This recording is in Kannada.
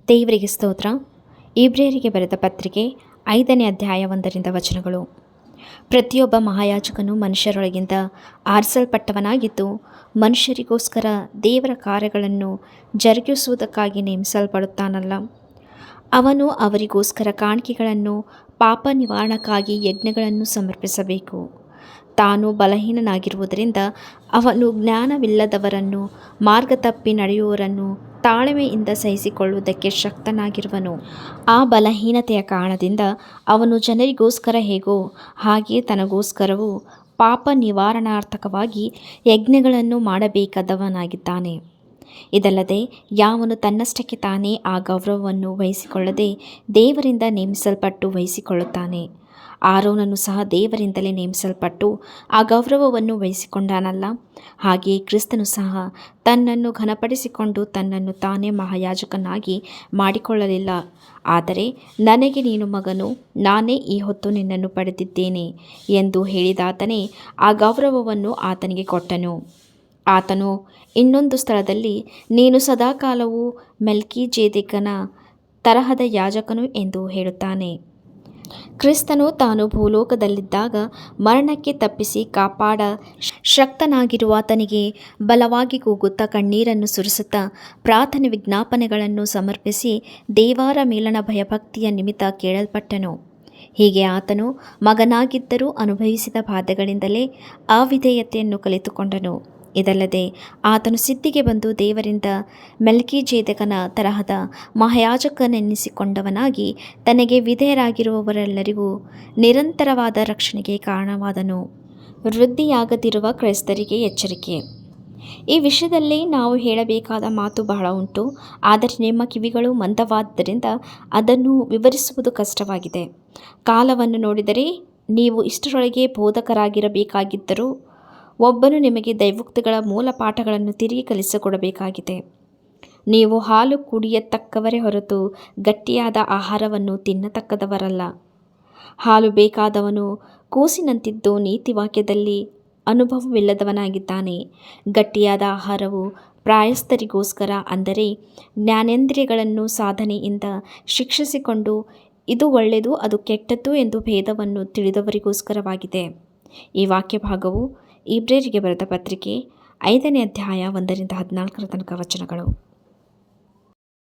ದೇವರಿಗೆ ಸ್ತೋತ್ರ. ಇಬ್ರಿಯರಿಗೆ ಬರೆದ ಪತ್ರಿಕೆ 5ನೇ ಅಧ್ಯಾಯ 1ರಿಂದ ವಚನಗಳು. ಪ್ರತಿಯೊಬ್ಬ ಮಹಾಯಾಜಕನು ಮನುಷ್ಯರೊಳಗಿಂದ ಆರಿಸಲ್ಪಟ್ಟವನಾಗಿದ್ದು, ಮನುಷ್ಯರಿಗೋಸ್ಕರ ದೇವರ ಕಾರ್ಯಗಳನ್ನು ಜರುಗಿಸುವುದಕ್ಕಾಗಿ ನೇಮಿಸಲ್ಪಡುತ್ತಾನಲ್ಲ. ಅವನು ಅವರಿಗೋಸ್ಕರ ಕಾಣಿಕೆಗಳನ್ನು, ಪಾಪ ನಿವಾರಣಕ್ಕಾಗಿ ಯಜ್ಞಗಳನ್ನು ಸಮರ್ಪಿಸಬೇಕು. ತಾನು ಬಲಹೀನನಾಗಿರುವುದರಿಂದ ಅವನು ಜ್ಞಾನವಿಲ್ಲದವರನ್ನು, ಮಾರ್ಗ ತಪ್ಪಿ ನಡೆಯುವವರನ್ನು ತಾಳ್ಮೆಯಿಂದ ಸಹಿಸಿಕೊಳ್ಳುವುದಕ್ಕೆ ಶಕ್ತನಾಗಿರುವನು. ಆ ಬಲಹೀನತೆಯ ಕಾರಣದಿಂದ ಅವನು ಜನರಿಗೋಸ್ಕರ ಹೇಗೋ ಹಾಗೆಯೇ ತನಗೋಸ್ಕರವೂ ಪಾಪ ನಿವಾರಣಾರ್ಥಕವಾಗಿ ಯಜ್ಞಗಳನ್ನು ಮಾಡಬೇಕಾದವನಾಗಿದ್ದಾನೆ. ಇದಲ್ಲದೆ ಯಾವನು ತನ್ನಷ್ಟಕ್ಕೆ ತಾನೇ ಆ ಗೌರವವನ್ನು ವಹಿಸಿಕೊಳ್ಳದೆ ದೇವರಿಂದ ನೇಮಿಸಲ್ಪಟ್ಟು ವಹಿಸಿಕೊಳ್ಳುತ್ತಾನೆ. ಆರೋನನು ಸಹ ದೇವರಿಂದಲೇ ನೇಮಿಸಲ್ಪಟ್ಟು ಆ ಗೌರವವನ್ನು ವಹಿಸಿಕೊಂಡಾನಲ್ಲ. ಹಾಗೆಯೇ ಕ್ರಿಸ್ತನು ಸಹ ತನ್ನನ್ನು ಘನಪಡಿಸಿಕೊಂಡು ತನ್ನನ್ನು ತಾನೇ ಮಹಾಯಾಜಕನಾಗಿ ಮಾಡಿಕೊಳ್ಳಲಿಲ್ಲ. ಆದರೆ ನನಗೆ ನೀನು ಮಗನು, ನಾನೇ ಈ ಹೊತ್ತು ನಿನ್ನನ್ನು ಪಡೆದಿದ್ದೇನೆ ಎಂದು ಹೇಳಿದಾತನೇ ಆ ಗೌರವವನ್ನು ಆತನಿಗೆ ಕೊಟ್ಟನು. ಆತನು ಇನ್ನೊಂದು ಸ್ಥಳದಲ್ಲಿ, ನೀನು ಸದಾಕಾಲವೂ ಮೆಲ್ಕಿಜೆದೇಕನ ತರಹದ ಯಾಜಕನು ಎಂದು ಹೇಳುತ್ತಾನೆ. ಕ್ರಿಸ್ತನು ತಾನು ಭೂಲೋಕದಲ್ಲಿದ್ದಾಗ ಮರಣಕ್ಕೆ ತಪ್ಪಿಸಿ ಕಾಪಾಡ ಶಕ್ತನಾಗಿರುವಾತನಿಗೆ ಬಲವಾಗಿ ಕೂಗುತ್ತಾ, ಕಣ್ಣೀರನ್ನು ಸುರಿಸುತ್ತಾ, ಪ್ರಾರ್ಥನೆ ವಿಜ್ಞಾಪನೆಗಳನ್ನು ಸಮರ್ಪಿಸಿ ದೇವರ ಮೇಲಣ ಭಯಭಕ್ತಿಯ ನಿಮಿತ್ತ ಕೇಳಲ್ಪಟ್ಟನು. ಹೀಗೆ ಆತನು ಮಗನಾಗಿದ್ದರೂ ಅನುಭವಿಸಿದ ಬಾಧೆಗಳಿಂದಲೇ ಅವಿಧೇಯತೆಯನ್ನು ಕಲಿತುಕೊಂಡನು. ಇದಲ್ಲದೆ ಆತನು ಸಿದ್ಧಿಗೆ ಬಂದು ದೇವರಿಂದ ಮೆಲ್ಕಿಜೆದೇಕನ ತರಹದ ಮಹಾಯಾಜಕನೆನ್ನಿಸಿಕೊಂಡವನಾಗಿ ತನಗೆ ವಿಧೇಯರಾಗಿರುವವರೆಲ್ಲರಿಗೂ ನಿರಂತರವಾದ ರಕ್ಷಣೆಗೆ ಕಾರಣವಾದನು. ವೃದ್ಧಿಯಾಗದಿರುವ ಕ್ರೈಸ್ತರಿಗೆ ಎಚ್ಚರಿಕೆ. ಈ ವಿಷಯದಲ್ಲಿ ನಾವು ಹೇಳಬೇಕಾದ ಮಾತು ಬಹಳ ಉಂಟು, ಆದರೆ ನಿಮ್ಮ ಕಿವಿಗಳು ಮಂದವಾದ್ದರಿಂದ ಅದನ್ನು ವಿವರಿಸುವುದು ಕಷ್ಟವಾಗಿದೆ. ಕಾಲವನ್ನು ನೋಡಿದರೆ ನೀವು ಇಷ್ಟರೊಳಗೆ ಬೋಧಕರಾಗಿರಬೇಕಾಗಿದ್ದರೂ ಒಬ್ಬನು ನಿಮಗೆ ದೈವೋಕ್ತಿಗಳ ಮೂಲ ಪಾಠಗಳನ್ನು ತಿರುಗಿ ಕಲಿಸಿಕೊಡಬೇಕಾಗಿದೆ. ನೀವು ಹಾಲು ಕುಡಿಯತಕ್ಕವರೇ ಹೊರತು ಗಟ್ಟಿಯಾದ ಆಹಾರವನ್ನು ತಿನ್ನತಕ್ಕದವರಲ್ಲ. ಹಾಲು ಬೇಕಾದವನು ಕೂಸಿನಂತಿದ್ದು ನೀತಿವಾಕ್ಯದಲ್ಲಿ ಅನುಭವವಿಲ್ಲದವನಾಗಿದ್ದಾನೆ. ಗಟ್ಟಿಯಾದ ಆಹಾರವು ಪ್ರಾಯಸ್ಥರಿಗೋಸ್ಕರ, ಅಂದರೆ ಜ್ಞಾನೇಂದ್ರಿಯಗಳನ್ನು ಸಾಧನೆಯಿಂದ ಶಿಕ್ಷಿಸಿಕೊಂಡು ಇದು ಒಳ್ಳೆಯದು ಅದು ಕೆಟ್ಟದ್ದು ಎಂದು ಭೇದವನ್ನು ತಿಳಿದವರಿಗೋಸ್ಕರವಾಗಿದೆ. ಈ ವಾಕ್ಯ ಭಾಗವು ಇಬ್ರಿಯರಿಗೆ ಬರೆದ ಪತ್ರಿಕೆ 5ನೇ ಅಧ್ಯಾಯ 1ರಿಂದ 14 ವಚನಗಳು.